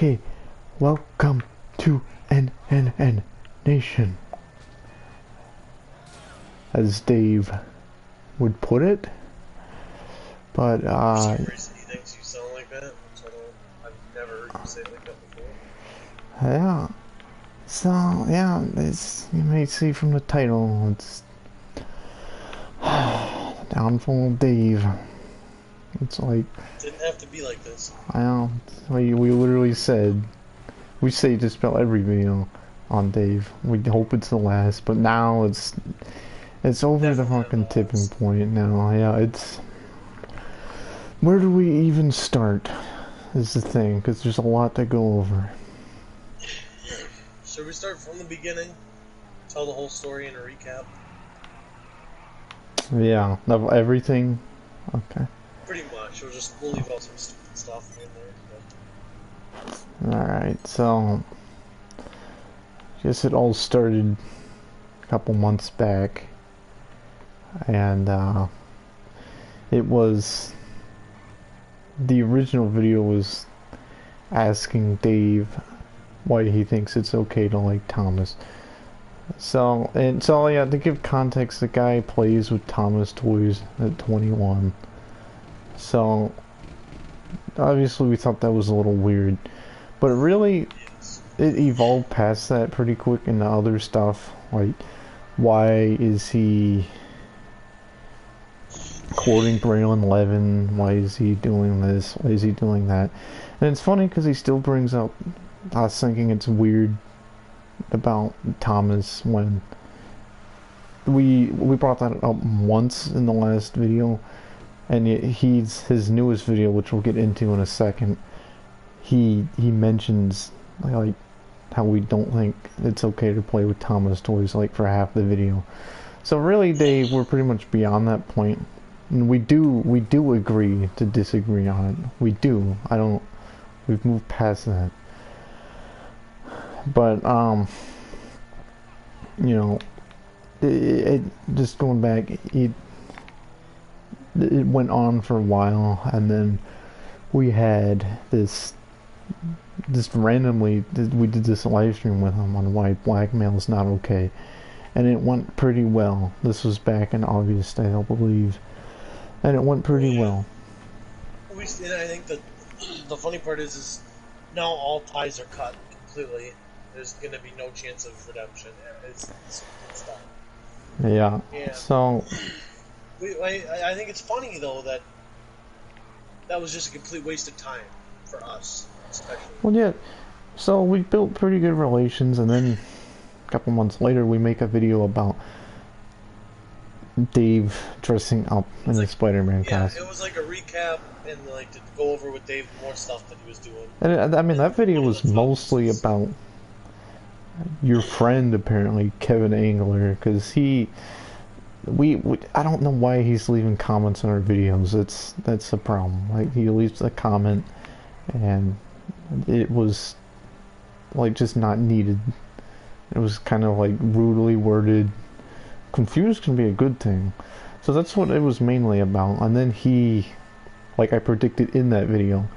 Okay, welcome to NNN Nation, as Dave would put it. But For some reason he thinks you sound like that, which I've never heard you say it like that before. yeah. So yeah, it's, you may see from the title, it's the downfall of Dave. It's like, Didn't have to be like this. I know, we literally said, we say just about every video on Dave. We hope it's the last, but now it's over Definitely the fucking the tipping last. point now. Yeah, it's, where do we even start is the thing, because there's a lot to go over. Should we start from the beginning? Tell the whole story in a recap? Yeah, of everything. Okay. Pretty much. We'll leave out some stupid stuff in there. Alright, so I guess it all started a couple months back, and it was, the original video was asking Dave why he thinks it's okay to like Thomas. So yeah, to give context, the guy plays with Thomas toys at 21. So obviously we thought that was a little weird, but really it evolved past that pretty quick into other stuff, like why is he quoting Braylon Levin, why is he doing this, why is he doing that. And it's funny because he still brings up us thinking it's weird about Thomas when we brought that up once in the last video, and his newest video, which we'll get into in a second, he mentions like how we don't think it's okay to play with Thomas toys like for half the video. So really, Dave, we're pretty much beyond that point, and we do agree to disagree on it. We do. We've moved past that. But you know, it just going back, it went on for a while, and then we had this randomly, we did this live stream with him on why blackmail is not okay, and it went pretty well. This was back in August, I don't believe, and it went pretty well. And I think that the funny part is now all ties are cut completely. There's gonna be no chance of redemption. It's done. Yeah. So I think it's funny though that was just a complete waste of time for us, especially. Well, yeah. So we built pretty good relations, and then a couple months later, we make a video about Dave dressing up in the Spider-Man costume. Yeah, it was like a recap and like to go over with Dave more stuff that he was doing. And I mean, that video was mostly about your friend, apparently, Kevin Angler, because I don't know why he's leaving comments on our videos. That's the problem. Like, he leaves a comment, and it was like just not needed. It was kind of like rudely worded. Confused can be a good thing. So that's what it was mainly about. And then he, like I predicted in that video,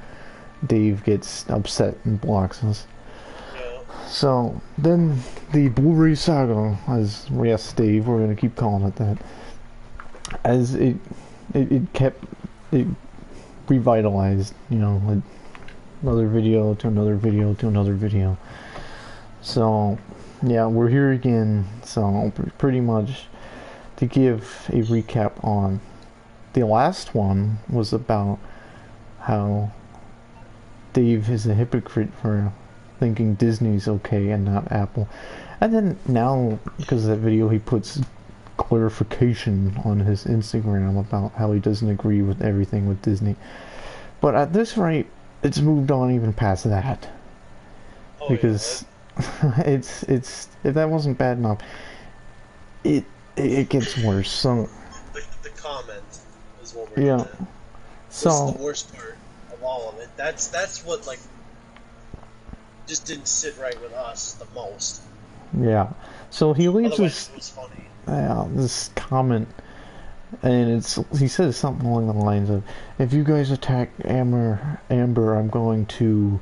Dave gets upset and blocks us. So then the Blu-ray saga, as yes, Dave, we're gonna keep calling it that, as it revitalized, you know, like another video to another video to another video. So yeah, we're here again. So pretty much to give a recap on the last one was about how Dave is a hypocrite for thinking Disney's okay and not Apple. And then now, because of that video, he puts clarification on his Instagram about how he doesn't agree with everything with Disney. But at this rate, it's moved on even past that. Oh, because yeah, it's if that wasn't bad enough, it gets worse. So the comment is what we're at. So this is the worst part of all of it. That's what like just didn't sit right with us the most. Yeah. So he leaves this comment, and he says something along the lines of, "If you guys attack Amber, I'm going to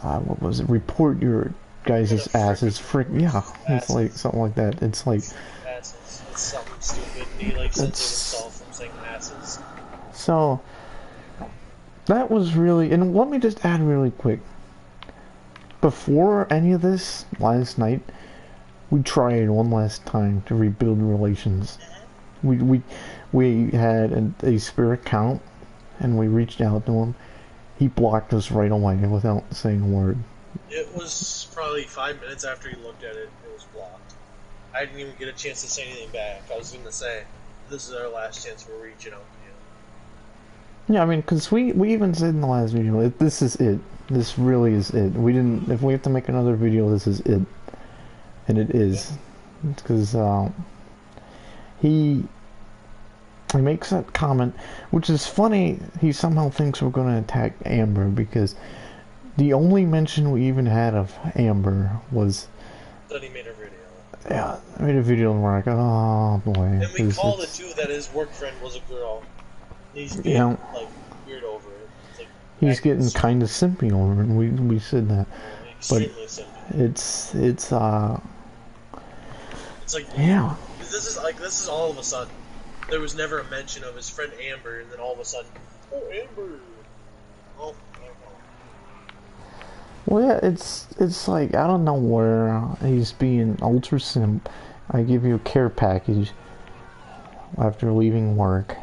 what was it? Report your guys' asses. Frick, yeah, it's like something like that. It's like asses. It's something stupid. And he like censored it's himself from saying asses. so that was really. And let me just add really quick. Before any of this, last night, we tried one last time to rebuild relations. We had a spare account, and we reached out to him. He blocked us right away without saying a word. It was probably 5 minutes after he looked at it, it was blocked. I didn't even get a chance to say anything back. I was going to say, this is our last chance we're reaching out to you. Yeah, I mean, because we even said in the last video, this is it. This really is it. We didn't. If we have to make another video, this is it, and it is, because he makes that comment, which is funny. He somehow thinks we're going to attack Amber because the only mention we even had of Amber was that he made a video. Yeah, I made a video and we're like, oh boy. And we called it too that his work friend was a girl. He's being like weird over it. It's like, he's getting kind of simpy over it, and we said that. Extremely but simpy. It's like, yeah. This is all of a sudden. There was never a mention of his friend Amber, and then all of a sudden, oh, Amber. Oh, well, yeah, it's like, I don't know where he's being ultra simp. I give you a care package after leaving work.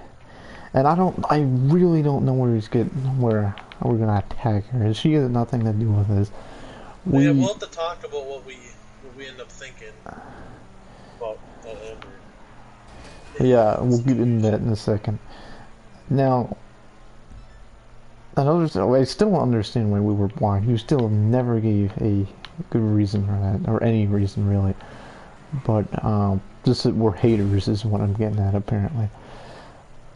And I really don't know where where we're gonna attack her. She has nothing to do with this. Yeah, we'll have to talk about what we end up thinking about Amber. Yeah, we'll get into that in a second. Now, I still don't understand why we were blocked. You still never gave a good reason for that, or any reason really. But just that we're haters is what I'm getting at, apparently.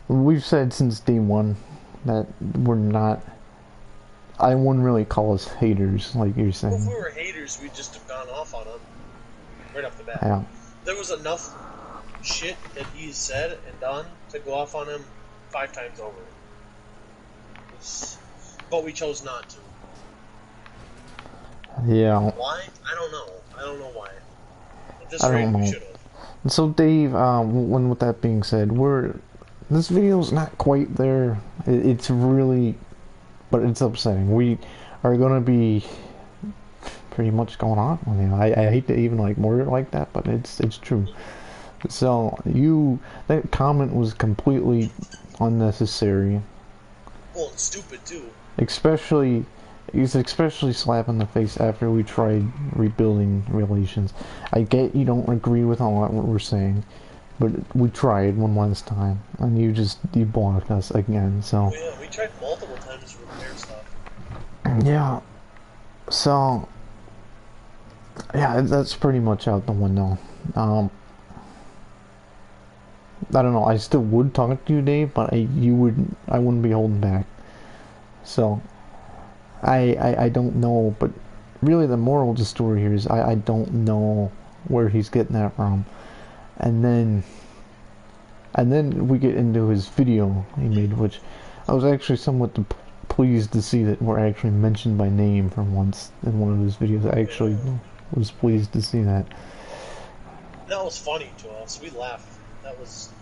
We've said since day one that we're not. I wouldn't really call us haters, like you're saying. Well, if we were haters, we'd just have gone off on them right off the bat. Yeah. There was enough shit that he's said and done to go off on him 5 times over. But we chose not to. Yeah. Why? I don't know. I don't know why. At this rate, we should have. And so, Dave, with that being said, this video's not quite there. It's really, but it's upsetting. We are gonna be pretty much going on. You know, I hate to even like word it like that, but it's true. So that comment was completely unnecessary. Well, and stupid too. He's especially slap in the face after we tried rebuilding relations. I get you don't agree with all what we're saying, but we tried one last time, and you blocked us again. So yeah, we tried multiple times to repair stuff. Yeah. So yeah, that's pretty much out the window. I don't know. I still would talk to you, Dave, but I wouldn't be holding back. So I don't know, but really the moral of the story here is I don't know where he's getting that from. And then we get into his video he made, which I was actually somewhat pleased to see that we're actually mentioned by name for once in one of his videos. I actually was pleased to see that. That was funny to us. We laughed.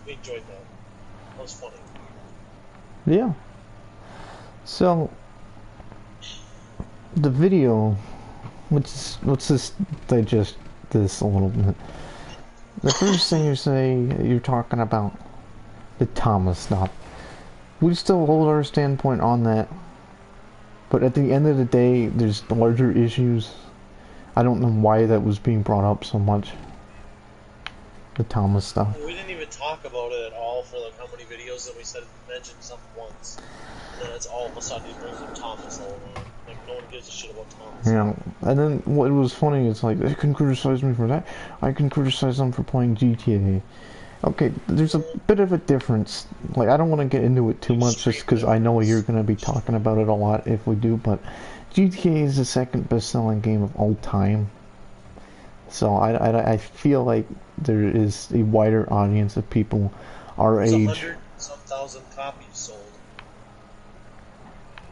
We enjoyed that. That was funny. Yeah. So the video, let's just digest this a little bit. The first thing you say, you're talking about the Thomas stuff. We still hold our standpoint on that, but at the end of the day, there's larger issues. I don't know why that was being brought up so much. The Thomas stuff. We didn't even talk about it at all for like how many videos that we mentioned something once. And then it's all of a sudden he brings up Thomas all around. Like no one gives a shit about Thomas. Yeah, and then what was funny is like, they can criticize me for that. I can criticize them for playing GTA. Okay, there's a bit of a difference. Like, I don't want to get into it too much just because I know you're going to be talking about it a lot if we do, but GTA is the second best-selling game of all time. So I feel like there is a wider audience of people our age. 100-some thousand copies sold.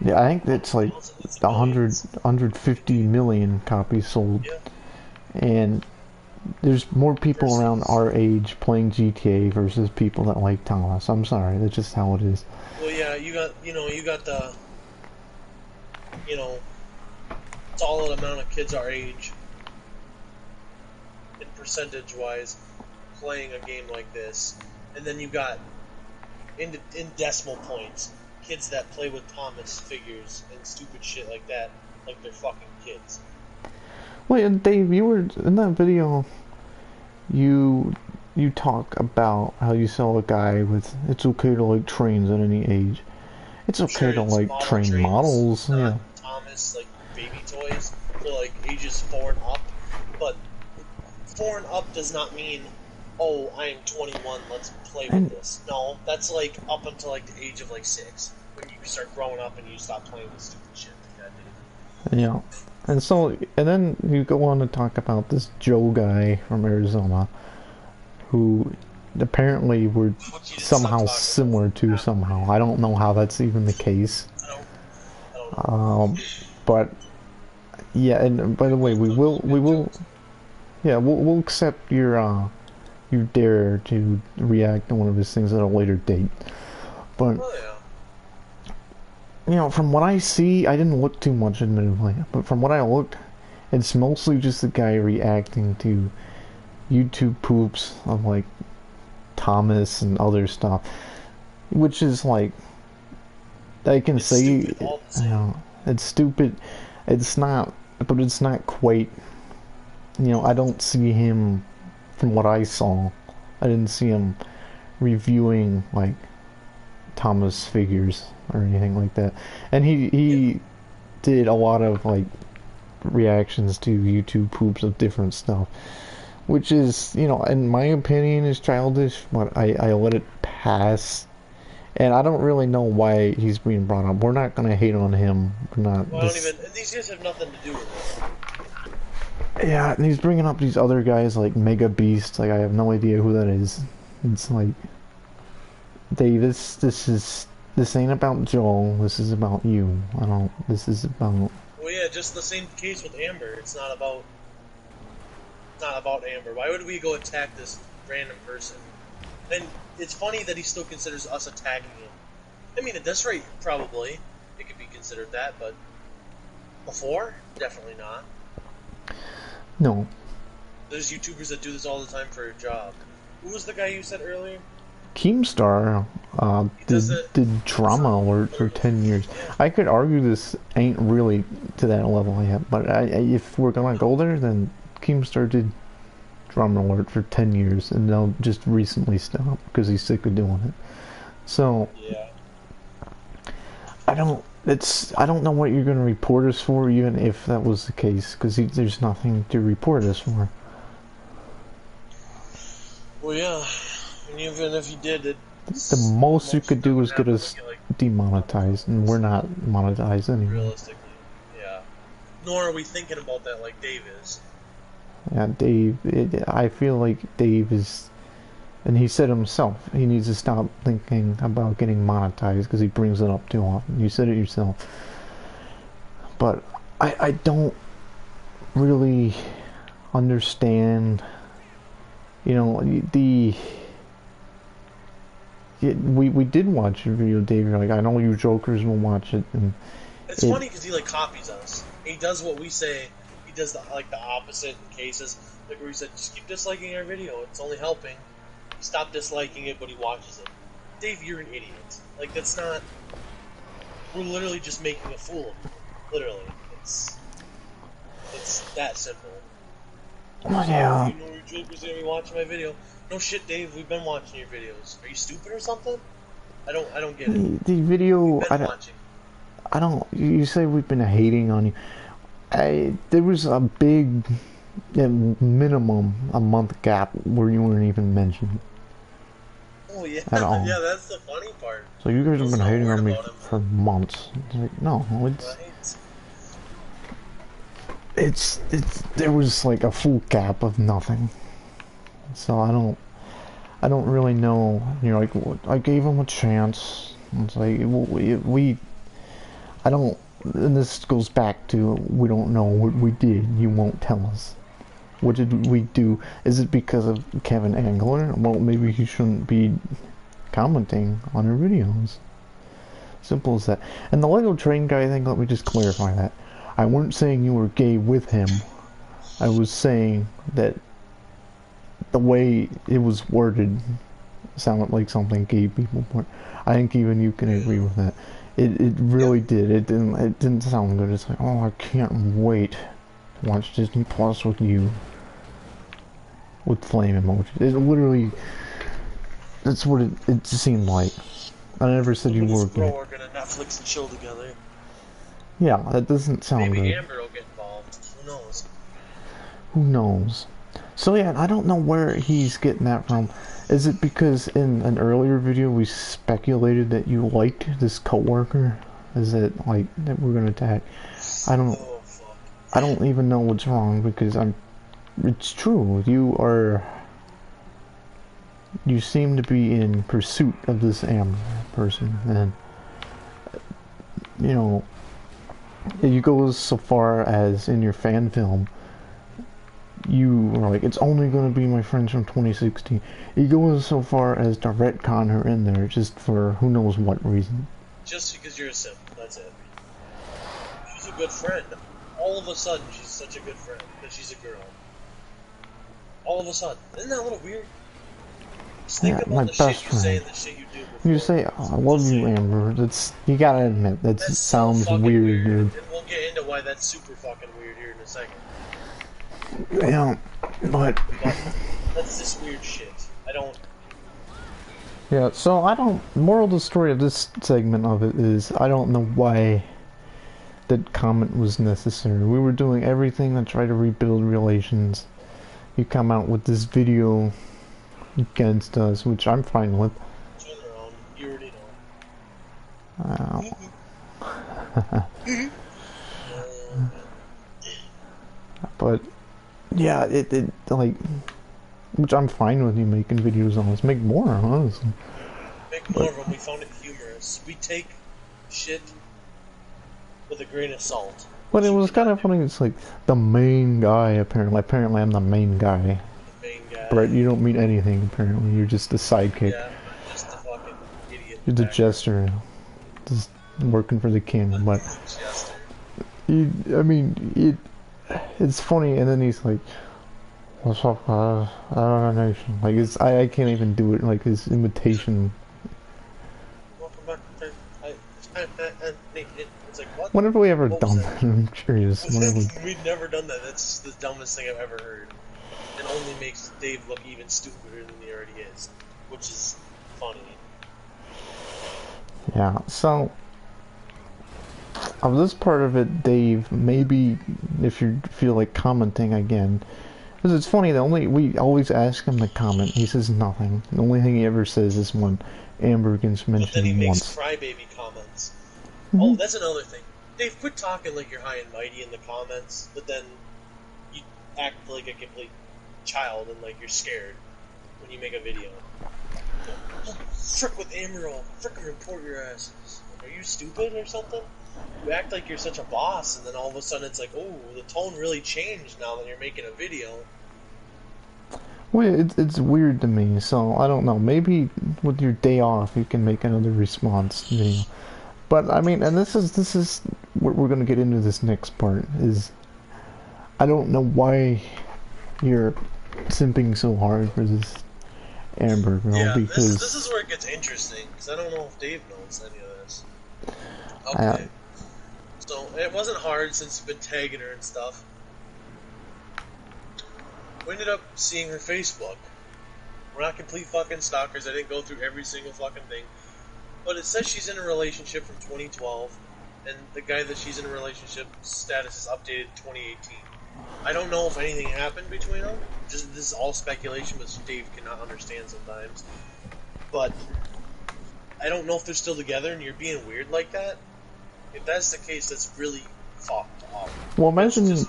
Yeah, I think it's like Thousands, 100, millions. 150 million copies sold, Yeah. and there's more people around Versus, our age playing GTA versus people that like Thomas. I'm sorry, that's just how it is. well, yeah, you got the, you know, solid amount of kids our age, in percentage wise, playing a game like this, and then you got in decimal points kids that play with Thomas figures and stupid shit like that, like they're fucking kids. Wait, and Dave, you were in that video. You you talk about how you saw a guy with it's okay to like trains at any age. It's okay Sure, to it's like model train trains, models, not yeah. Thomas like baby toys for like ages 4 and up. But 4 and up does not mean, oh, I am 21. Let's play with And this. No, that's like up until like the age of like 6 when you start growing up and you stop playing with stupid shit like that, yeah. And so and then you go on to talk about this Joe guy from Arizona who apparently were dude. Which you just stop somehow talking about similar to half the somehow. video. I don't know how that's even the case. I don't know. Um, but yeah, and by the way, we will yeah, we'll accept your dare to react to one of his things at a later date. But Oh yeah. you know, from what I see, I didn't look too much, admittedly, but from what I looked, it's mostly just a guy reacting to YouTube poops of like Thomas and other stuff, which is like I can It's say, stupid all the you same. know, it's stupid. It's not, but it's not quite. You know, I don't see him from what I saw. I didn't see him reviewing like Thomas figures or anything like that. And Yeah. he did a lot of like reactions to YouTube poops of different stuff, which is, you know, in my opinion is childish, but I let it pass. And I don't really know why he's being brought up. We're not gonna hate on him. We're not Well, I don't this. even. These guys have nothing to do with it. Yeah, and he's bringing up these other guys like Mega Beast. Like I have no idea who that is. It's like this ain't about Joel. This is about you. I don't. This is about. Well, yeah, just the same case with Amber. It's not about Amber. Why would we go attack this random person? And it's funny that he still considers us attacking him. I mean, at this rate, probably it could be considered that, but before, definitely not. No, There's YouTubers that do this all the time for a job. Who was the guy you said earlier? Keemstar He does it. did drama alert for 10 years. Yeah. I could argue this ain't really to that level yet, but if we're gonna go there, then Keemstar did drama alert for 10 years and now just recently stopped because he's sick of doing it. So Yeah. I don't know what you're gonna report us for, even if that was the case, because there's nothing to report us for. Well, yeah. And even if you did, The most you could do is get happen us when you, like, demonetized, and we're not monetized anyway. realistically. Yeah. Nor are we thinking about that like Dave is. Yeah, Dave. I feel like Dave is, and he said himself, he needs to stop thinking about getting monetized because he brings it up too often. You said it yourself. But I don't really understand. You know, we did watch your video, Dave. You're like, I know you jokers will watch it, and It's funny because he like copies us. He does what we say. He does the opposite in cases. Like where he said, just keep disliking our video. It's only helping. Stop disliking it, but he watches it. Dave, you're an idiot. Like that's not. We're literally just making a fool of you. Literally, it's that simple. oh, yeah. You know your jokers are gonna be watching my video. No shit, Dave. We've been watching your videos. Are you stupid or something? I don't get it. The video, We've been watching. I don't. You say we've been hating on you. There was a big, at minimum, a month gap where you weren't even mentioned Oh yeah, at all. yeah. That's the funny part. So you guys have been Not hating worried on me about him. for months. It's like, no, Right? it's there was like a full gap of nothing. So I don't really know. You know, like I gave him a chance. It's like we I don't, and this goes back to, we don't know what we did, you won't tell us. What did we do? Is it because of Kevin Angler? Well, maybe he shouldn't be commenting on our videos. Simple as that. And the Lego train guy thing, let me just clarify that. I weren't saying you were gay with him. I was saying that the way it was worded sounded like something gay people would. I think even you can agree with that. It really did. It didn't sound good. It's like, oh, I can't wait to watch Disney Plus with you. With flame emojis. It literally, that's what it seemed like. I never said you were gay. We're gonna Netflix and chill together. Yeah, that doesn't sound Maybe good. Amber will get involved. Who knows? Who knows? So yeah, I don't know where he's getting that from. Is it because in an earlier video we speculated that you liked this coworker? Is it like that we're gonna attack? I don't even know what's wrong because it's true. You seem to be in pursuit of this Amber person, and you know, you go so far as in your fan film, you are like, it's only going to be my friends from 2016. You go so far as to retcon her in there just for who knows what reason. Just because you're a simp, that's it. She's a good friend. All of a sudden, she's such a good friend because she's a girl. All of a sudden. Isn't that a little weird? Just think about my the best shit you friend. say and the shit you do before. You say, oh, I love you, Amber. You gotta admit, that sounds so weird, dude. And we'll get into why that's super fucking weird here in a second. Yeah, but that's just weird shit. I don't... Yeah, so moral of the story of this segment of it is, I don't know why that comment was necessary. We were doing everything to try to rebuild relations. You come out with this video against us, which I'm fine with. You already know. But yeah, it like, which I'm fine with you making videos on this. Make more, honestly. Make more of them. We found it humorous. We take shit with a grain of salt. But it was kind of funny. It's like the main guy. Apparently, I'm the main guy. The main guy. Brett, you don't mean anything. Apparently, you're just the sidekick. Yeah, I'm just a fucking idiot. You're the jester, just working for the king. But it's funny. And then he's like, "What's up, I don't know." Like I can't even do it. Like his imitation. It's like, what? When have we ever done that? I'm curious. We've never done that. That's the dumbest thing I've ever heard. It only makes Dave look even stupider than he already is, which is funny. Yeah, so of this part of it, Dave, maybe if you feel like commenting again, because it's funny, we always ask him to comment, he says nothing. The only thing he ever says is when Amber gets mentioned once. But then he makes crybaby comments. Oh, that's another thing. Dave, quit talking like you're high and mighty in the comments, but then you act like a complete child and like you're scared when you make a video. Frick with Amber, I'll frickin' report your asses. Are you stupid or something? You act like you're such a boss, and then all of a sudden it's like, oh, the tone really changed now that you're making a video. Well, it's weird to me, so I don't know. Maybe with your day off you can make another response video. But I mean, and this is what we're gonna get into this next part, is I don't know why you're simping so hard for this Amber girl, yeah, because this is where it gets interesting, because I don't know if Dave knows any of this. Okay. So, it wasn't hard since you've been tagging her and stuff. We ended up seeing her Facebook. We're not complete fucking stalkers. I didn't go through every single fucking thing. But it says she's in a relationship from 2012, and the guy that she's in a relationship status is updated 2018. I don't know if anything happened between them. This is all speculation, but Dave cannot understand sometimes. But I don't know if they're still together, and you're being weird like that. If that's the case, that's really fucked up. Well, imagine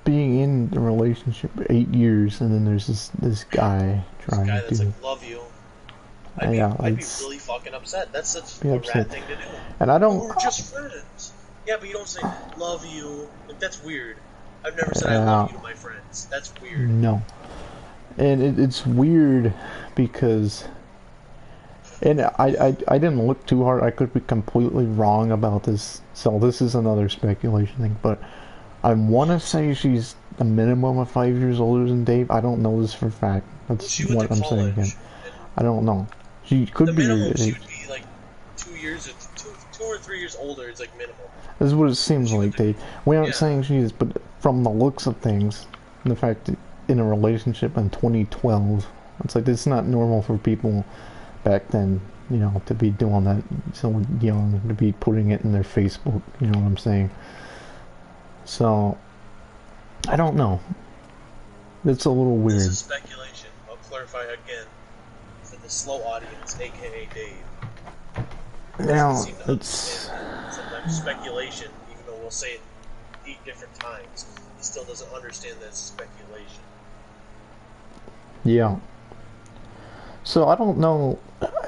being in a relationship for 8 years, and then there's this guy trying to... This guy that's like, love you. I'd be really fucking upset. That's such a rat thing to do. And I don't... We're just friends. Yeah, but you don't say love you. Like that's weird. I've never said I love you to my friends. That's weird. No. And it's weird because, and I didn't look too hard. I could be completely wrong about this. So this is another speculation thing. But I want to say she's a minimum of 5 years older than Dave. I don't know this for a fact. That's Well, what I'm saying again. I don't know. She could be. The minimum she would be like 2 years, two or 3 years older is like minimum. This is what it seems like, Dave. We aren't saying she is, but from the looks of things, and the fact that in a relationship in 2012, it's like it's not normal for people back then, you know, to be doing that so young, to be putting it in their Facebook, you know what I'm saying? So, I don't know. It's a little weird. This is speculation. I'll clarify again for the slow audience, aka Dave. Now, it's sometimes speculation, even though we'll say it 8 different times, he still doesn't understand that it's speculation. Yeah. So I don't know.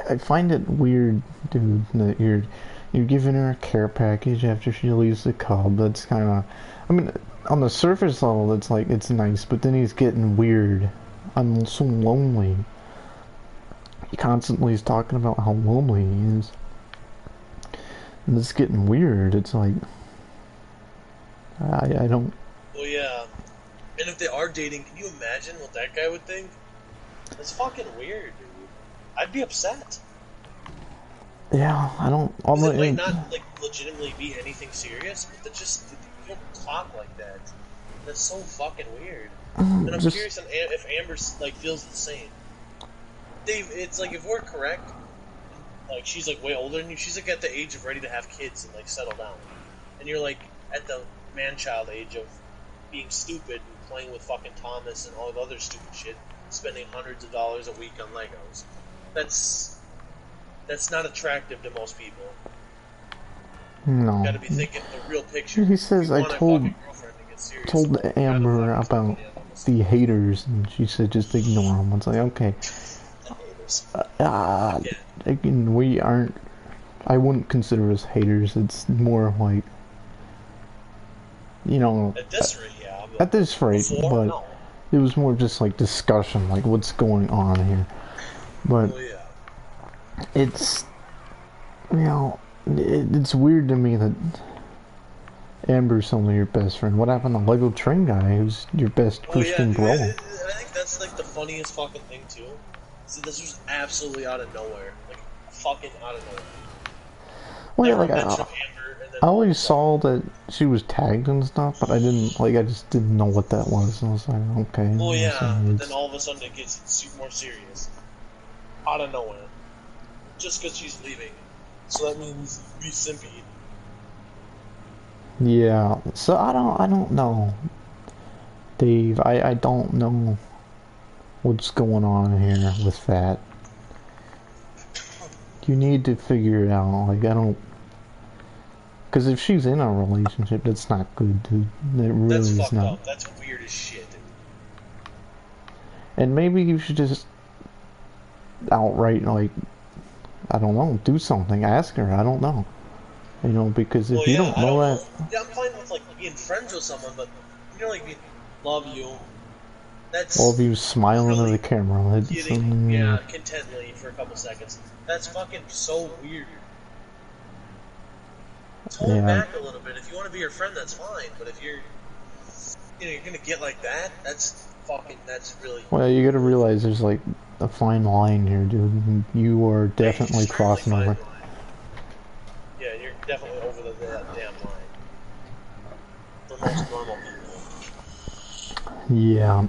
I find it weird, dude, that you're giving her a care package after she leaves the Cub. That's kind of, I mean, on the surface level, it's like it's nice, but then he's getting weird. I'm so lonely. He constantly is talking about how lonely he is. And it's getting weird. It's like, I don't... Well, yeah. And if they are dating, can you imagine what that guy would think? That's fucking weird, dude. I'd be upset. Yeah, I don't... It might not, like, legitimately be anything serious, but that just... You don't talk like that. That's so fucking weird. And I'm curious if Amber, like, feels the same. Dave, it's like, if we're correct... Like, she's, like, way older than you. She's, like, at the age of ready to have kids and, like, settle down. And you're, like, at the man-child age of being stupid and playing with fucking Thomas and all the other stupid shit, spending hundreds of dollars a week on Legos. That's not attractive to most people. No. You gotta be thinking the real picture. He says, I told Amber about the haters, and she said just ignore them. It's like, okay. Again, we aren't... I wouldn't consider us haters. It's more like... You know... At this rate, yeah. At this rate, but... No. It was more just like discussion, like what's going on here. But... Well, yeah. It's... You know... It's weird to me that... Amber's only your best friend. What happened to Lego Train Guy, who's your best Christian bro? I think that's like the funniest fucking thing too. So this was absolutely out of nowhere, like fucking out of nowhere. Well, yeah, like I always saw that she was tagged and stuff, but I didn't like. I just didn't know what that was. I was like, okay. Well, yeah, but then all of a sudden it gets more serious, out of nowhere, just because she's leaving. So that means be simpy. Yeah, so I don't know, Dave. I don't know what's going on here with that. You need to figure it out. Like, I don't... Because if she's in a relationship, that's not good, dude. It really is not. That's fucked up. That's weird as shit. And maybe you should just outright, like, I don't know, do something. Ask her. I don't know. You know, because if you don't know that... Yeah, I'm fine with, like, being friends with someone, but, you know, like, love you. That's... All of you smiling really at the camera. Getting, yeah, contently for a couple seconds. That's fucking so weird. Tone back a little bit. If you want to be your friend, that's fine. But if you're... You know, you're gonna get like that, that's really... Well, you gotta realize there's, like, a fine line here, dude. You are definitely crossing over. Yeah, you're definitely over that damn line. For most normal people. Yeah.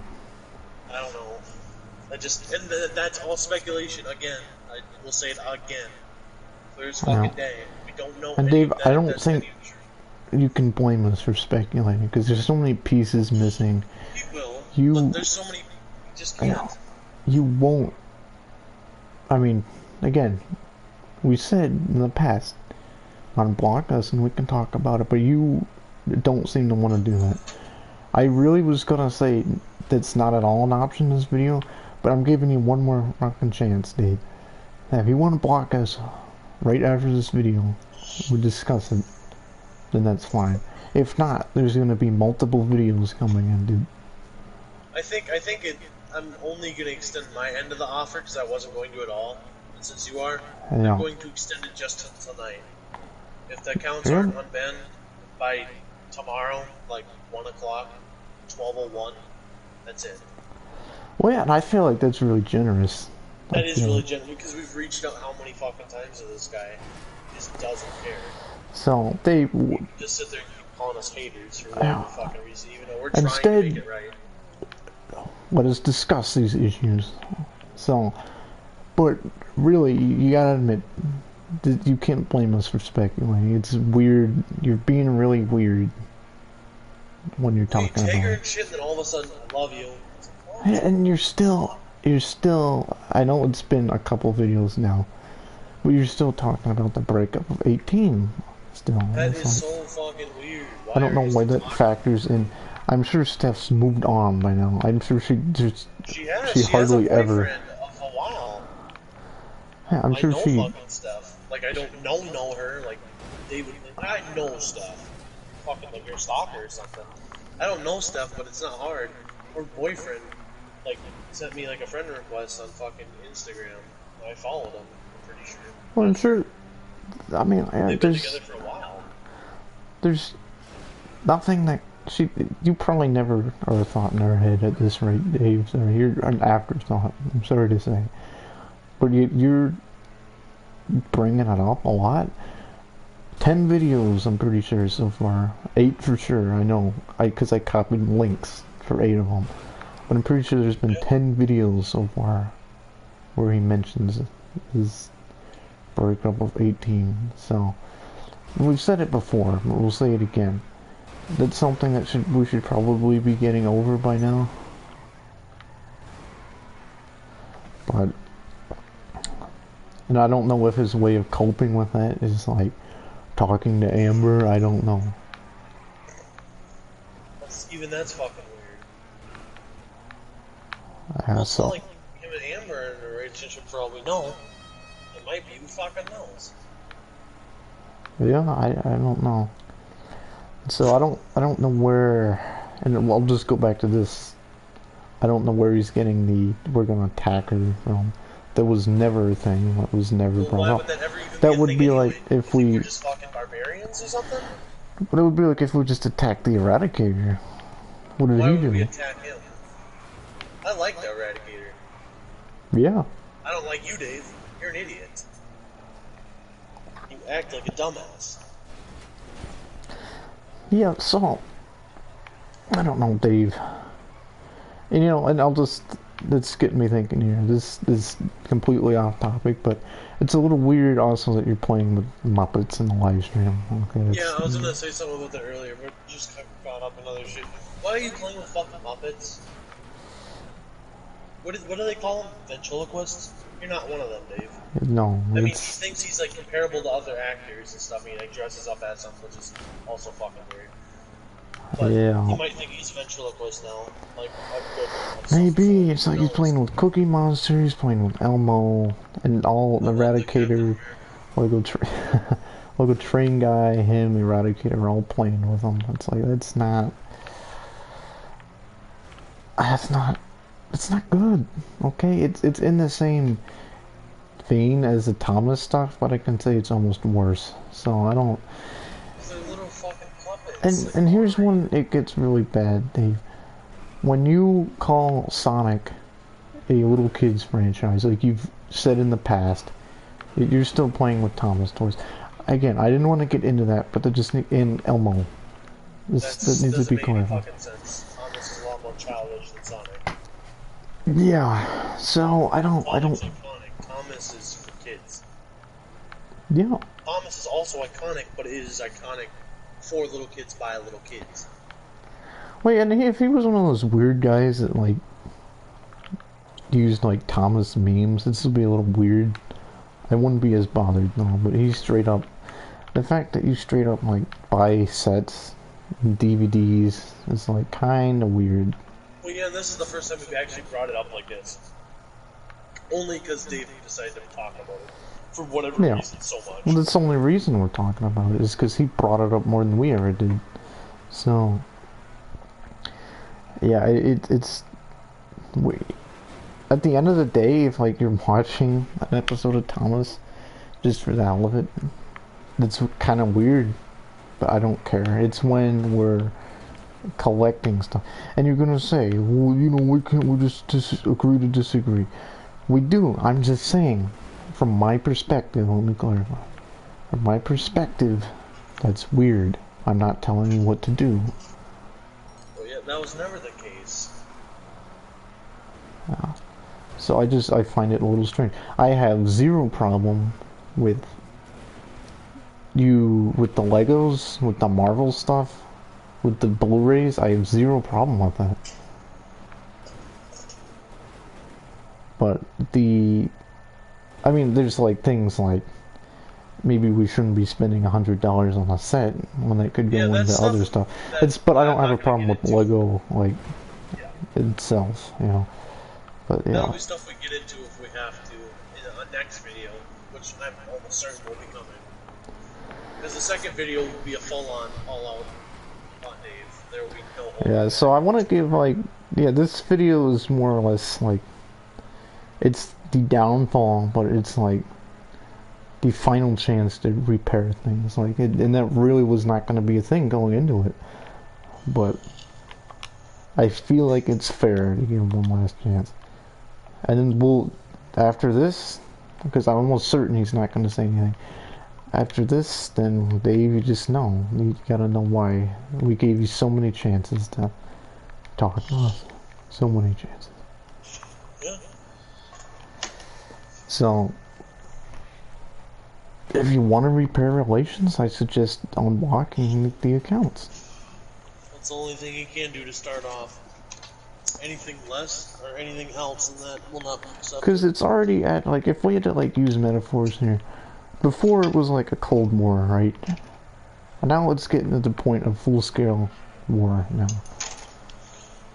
I don't know. And that's all speculation again. I will say it again. Clear as fucking day. We don't know. And Dave, I don't think you can blame us for speculating because there's so many pieces missing. You will. But there's so many. You just can't. You won't. I mean, again, we said in the past, unblock us and we can talk about it, but you don't seem to want to do that. I really was gonna say that's not at all an option in this video, but I'm giving you one more fucking chance, Dave. Now, if you want to block us right after this video, we'll discuss it. then that's fine. If not, there's gonna be multiple videos coming in, dude. I think I'm only gonna extend my end of the offer because I wasn't going to at all. And since you are, Yeah. I'm going to extend it just till tonight. If the accounts aren't unbanned by tomorrow, like 1 o'clock, 12:01, that's it. Well, yeah, and I feel like that's really generous. That is really generous because we've reached out how many fucking times to this guy. He just doesn't care. So they just sit there and keep calling us haters for whatever fucking reason, even though we're trying instead, to make it right. Let us discuss these issues. So, but really, you gotta admit that you can't blame us for speculating. It's weird. You're being really weird when you're talking about it. And shit, and then all of a sudden, I love you. And you're still. I know it's been a couple videos now, but you're still talking about the breakup of 18. Still, that is so fucking weird. I don't know why that factors in. I'm sure Steph's moved on by now. I'm sure she hardly ever. Of a while. Yeah, I'm sure she. Fucking Steph. Like I don't know her. Like David, I know Steph. Fucking like your stalker or something. I don't know Steph, but it's not hard. Her boyfriend, like, sent me like a friend request on fucking Instagram. I followed him. I'm pretty sure. Well, I'm sure. I mean, they've been together for a while. There's nothing that you probably never are a thought in her head at this rate, Dave. So you're an afterthought. I'm sorry to say, but you're bringing it up a lot. 10 videos, I'm pretty sure so far. 8 for sure. I know, because I copied links for 8 of them. But I'm pretty sure there's been 10 videos so far where he mentions his breakup of 18. So we've said it before, but we'll say it again. That's something that we should probably be getting over by now. But, and I don't know if his way of coping with that is like talking to Amber. I don't know. That's fucking weird. Yeah, it's not like him and Amber are in a relationship for all we know. It might be. Who fucking knows? Yeah, I don't know. So I don't know where, and I'll just go back to this. I don't know where he's getting the "we're gonna attack her" from. That was never a thing. That was never brought up. That would be like if we were just fucking barbarians or something. But it would be like if we just attacked the Eradicator. What did he do? We attack him? I like the Eradicator. Yeah. I don't like you, Dave. You're an idiot. You act like a dumbass. Yeah, so I don't know, Dave. And let's get me thinking here. This is completely off topic, but it's a little weird also that you're playing with Muppets in the live stream. Okay, yeah, I was gonna say something about that earlier, but just got up another shit. Why are you playing with fucking Muppets? What do they call them? Ventriloquists? You're not one of them, Dave. No. I mean, he thinks he's like comparable to other actors and stuff. I mean, like dresses up as them, which is also fucking weird. But yeah. You might think he's ventriloquist now. Like a good one. Maybe it's like he's playing with Cookie Monster, he's playing with Elmo, and all Eradicator, Lego Train Guy, him, Eradicator are all playing with him. It's like it's not good. Okay, it's in the same vein as the Thomas stuff, but I can say it's almost worse. So I don't. And here's when it gets really bad, Dave. When you call Sonic a little kid's franchise, like you've said in the past, you're still playing with Thomas toys. Again, I didn't want to get into that, but they're just in Elmo. That needs to be clarified. Thomas is a lot more childish than Sonic. Yeah, so I don't. Thomas is for kids. Yeah. Thomas is also iconic, but it is iconic for little kids by little kids. Wait, and if he was one of those weird guys that like used like Thomas memes, this would be a little weird. I wouldn't be as bothered though, but he's straight up. The fact that you straight up like buy sets, and DVDs is like kind of weird. Well, yeah, this is the first time we've actually brought it up like this. Only because Dave decided to talk about it for whatever Yeah. reason so much. Well, that's the only reason we're talking about it is because he brought it up more than we ever did. So, yeah, it's at the end of the day, if like you're watching an episode of Thomas just for the hell of it, that's kind of weird. But I don't care. It's when we're collecting stuff, and you're gonna say, well, you know, why can't we just agree to disagree? We do. I'm just saying, from my perspective, let me clarify. From my perspective, that's weird. I'm not telling you what to do. Well, yeah, that was never the case. So I find it a little strange. I have zero problem with with the Legos, with the Marvel stuff, with the Blu-rays. I have zero problem with that. But I mean, there's like things like maybe we shouldn't be spending $100 on a set when it could go into other stuff. But I don't have a problem with Lego like itself, you know. But yeah. That'll be stuff we get into if we have to in a next video, which I'm almost certain will be coming. Because the second video will be a full-on, all-out on Dave. There will be no hold. Yeah, so I want to give like, this video is more or less like, it's the downfall, but it's like the final chance to repair things. Like, and that really was not going to be a thing going into it. But I feel like it's fair to give him one last chance. And then after this, because I'm almost certain he's not going to say anything. After this, then Dave, you just know. You gotta know why we gave you so many chances to talk to us. So many chances. Yeah. So, if you want to repair relations, I suggest unblocking the accounts. That's the only thing you can do to start off. Anything less or anything else than that will not be accepted. Because it's already at, like, if we had to, like, use metaphors here, before it was like a Cold War, right? And now it's getting to the point of full-scale war now.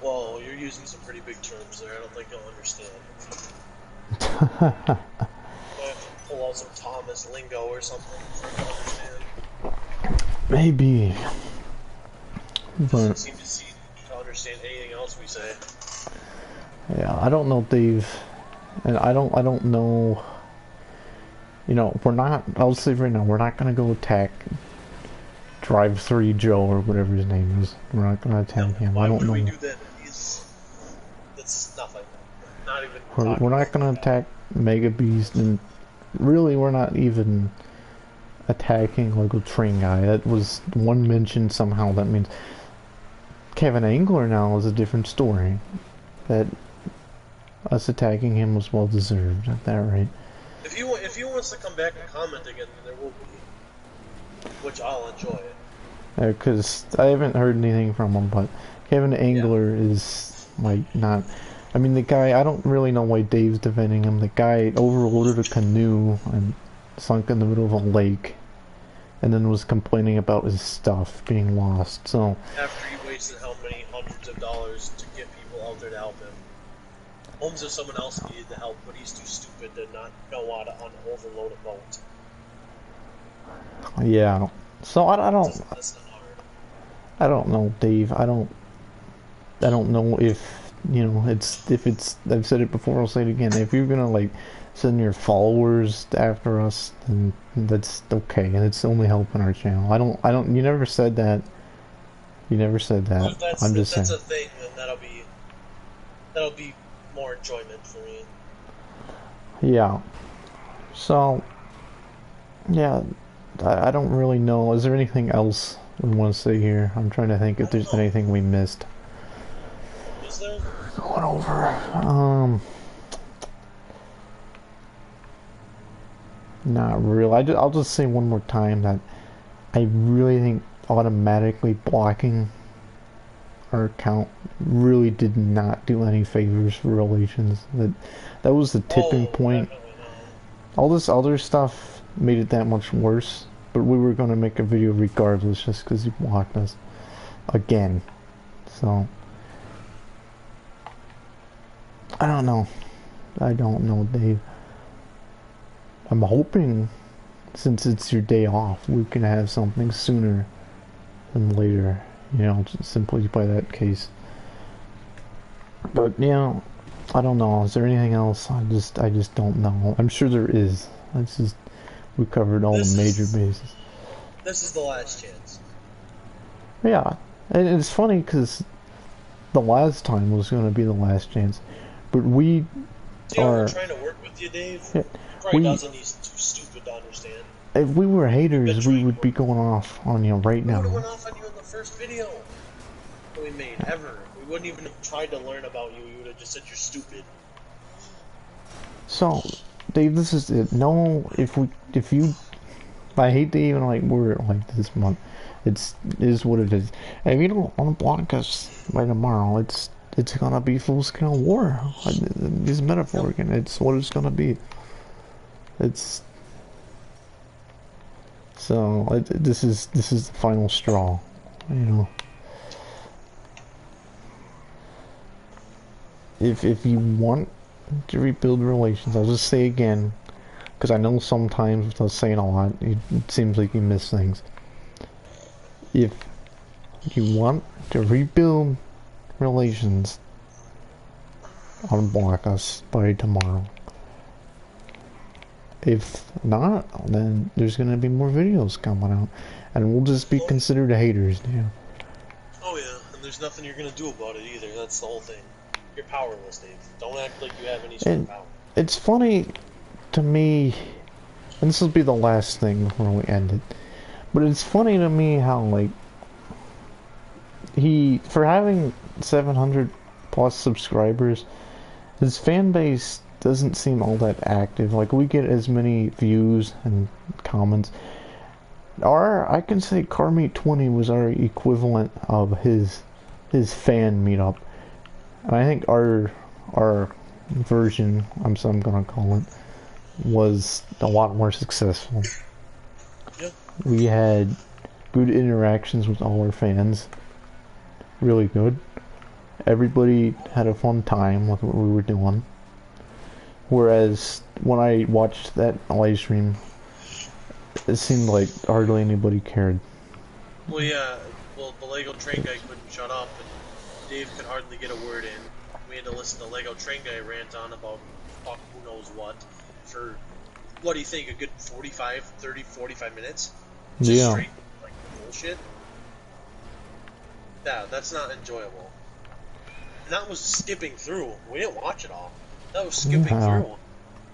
Well, you're using some pretty big terms there. I don't think you'll understand. I have to pull out some Thomas lingo or something for you to understand. Maybe. But Doesn't seem to understand anything else we say. yeah, I don't know, Dave, and I don't know. You know, we're not. I'll say right now, we're not gonna go attack Drive 3 Joe or whatever his name is. We're not gonna attack him. I don't know. Why would we do that? That's nothing. Not even. We're not gonna attack Mega Beast, and really, we're not even attacking Lego Train Guy. That was one mention somehow. That means Kevin Angler now is a different story. That us attacking him was well deserved. At that rate. If he wants to come back and comment again, then there will be, which I'll enjoy it. Because I haven't heard anything from him, but Kevin Angler is like not. I mean, the guy. I don't really know why Dave's defending him. The guy overloaded a canoe and sunk in the middle of a lake, and then was complaining about his stuff being lost. So after he wasted how many hundreds of dollars to get people out there to help him. Homes if someone else needed the help, but he's too stupid to not know how to overload a boat. yeah. So I don't. That's not hard. I don't know, Dave. I don't know if I've said it before. I'll say it again. If you're gonna like send your followers after us, then that's okay, and it's only helping our channel. I don't. You never said that. You never said that. I'm just saying. That's a thing, then that'll be more enjoyment for me. Yeah. So, yeah, I don't really know. Is there anything else we want to say here? I'm trying to think if there's anything we missed. Is there? Going over. Not really. I'll just say one more time that I really think automatically blocking our account really did not do any favors for relations. That was the tipping point. All this other stuff made it that much worse, but we were going to make a video regardless just because he blocked us again. So I don't know. I don't know, Dave. I'm hoping, since it's your day off, we can have something sooner than later. You know, just simply by that case. But, you know, I don't know. Is there anything else? I just don't know. I'm sure there is. It's just, we covered all the major bases. This is the last chance. Yeah, and it's funny because the last time was going to be the last chance, but we we're trying to work with you, Dave. Yeah, probably doesn't. He's too stupid to understand. If we were haters, we would be going off on you right now. We would have went off on you in the first video that we made ever. We wouldn't even have tried to learn about you. We would have just said you're stupid. So, Dave, this is it. No, I hate to even like word it like this month. It is what it is. If you don't unblock us by tomorrow, it's gonna be full scale war. This metaphor again. It's what it's gonna be. It's so this is the final straw, you know. If you want to rebuild relations, I'll just say again, because I know sometimes without saying a lot, it seems like you miss things. If you want to rebuild relations, unblock us by tomorrow. If not, then there's gonna be more videos coming out, and we'll just be considered haters, yeah. Oh yeah, and there's nothing you're gonna do about it either. That's the whole thing. You're powerless, Dave. Don't act like you have any sort of power. It's funny to me, and this will be the last thing before we end it, but it's funny to me how, like, for having 700 plus subscribers, his fan base doesn't seem all that active. Like, we get as many views and comments. I can say Carmeet 20 was our equivalent of his fan meetup. And I think our version, I'm gonna call it, was a lot more successful. Yep. We had good interactions with all our fans. Really good. Everybody had a fun time with what we were doing. Whereas when I watched that live stream, it seemed like hardly anybody cared. Well, yeah. Well, the Lego Train Guy couldn't shut up, and Dave could hardly get a word in. We had to listen to Lego Train Guy rant on about fuck who knows what for, what do you think, a good 45 minutes? Just straight, like, bullshit? Yeah, that's not enjoyable. And that was skipping through. We didn't watch it all. That was skipping through.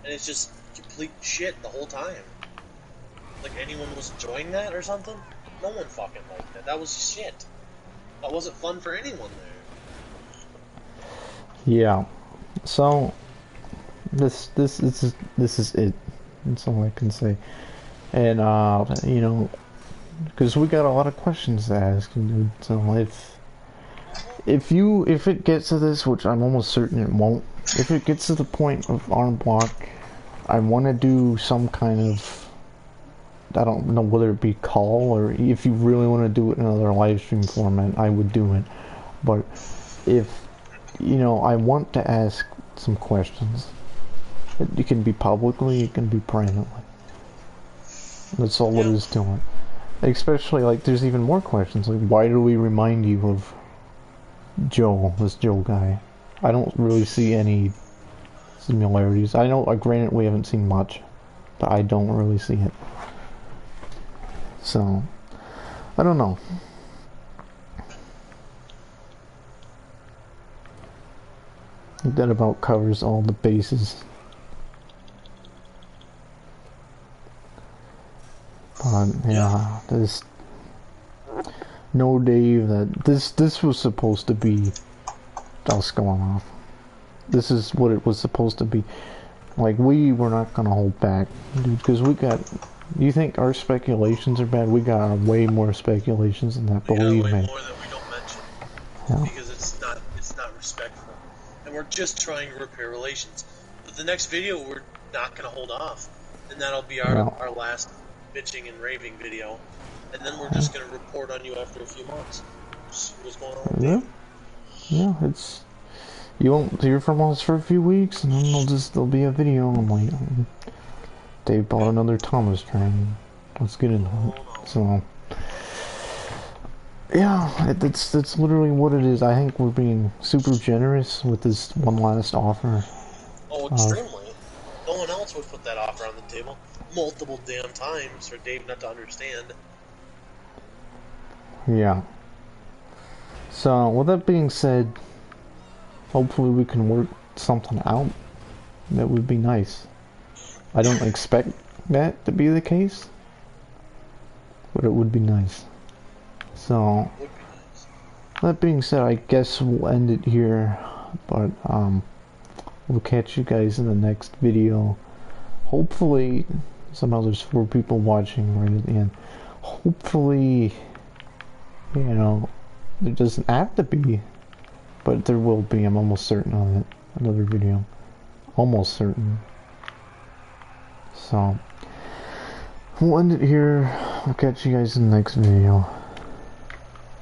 And it's just complete shit the whole time. Like anyone was enjoying that or something? No one fucking liked it. That was shit. That wasn't fun for anyone there. Yeah. So this is it. That's all I can say. And you know, because we got a lot of questions to ask, dude. So if it gets to this, which I'm almost certain it won't, if it gets to the point of arm block, I want to do some kind of, I don't know whether it be call, or if you really want to do it in another live stream format, I would do it. But if, you know, I want to ask some questions. It can be publicly, it can be privately. That's all it is to it. Especially, like, there's even more questions, like, why do we remind you of Joe, this Joe guy? I don't really see any similarities. I know, granted, we haven't seen much, but I don't really see it. So, I don't know. That about covers all the bases. But yeah, there's no, Dave, that this was supposed to be us going off. This is what it was supposed to be. Like, we were not gonna hold back, dude, because we got. You think our speculations are bad? We got way more speculations than that. Believe me. Way more that we don't mention, because it's not respectful, and we're just trying to repair relations. But the next video, we're not gonna hold off, and that'll be our last bitching and raving video, and then we're just gonna report on you after a few months. See what's going on with you. Yeah, it's you won't hear from us for a few weeks, and then there'll be a video. I'm like, Dave bought another Thomas train. Let's get into it. So, yeah, that's literally what it is. I think we're being super generous with this one last offer. Oh, extremely. No one else would put that offer on the table multiple damn times for Dave not to understand. Yeah. So, with that being said, hopefully we can work something out. That would be nice. I don't expect that to be the case, but it would be nice. So, Would be nice. that being said, I guess we'll end it here, but we'll catch you guys in the next video. Hopefully, somehow there's 4 people watching right at the end. Hopefully, you know, there doesn't have to be, but there will be. I'm almost certain of it. Another video. Almost certain. So, we'll end it here. I'll catch you guys in the next video.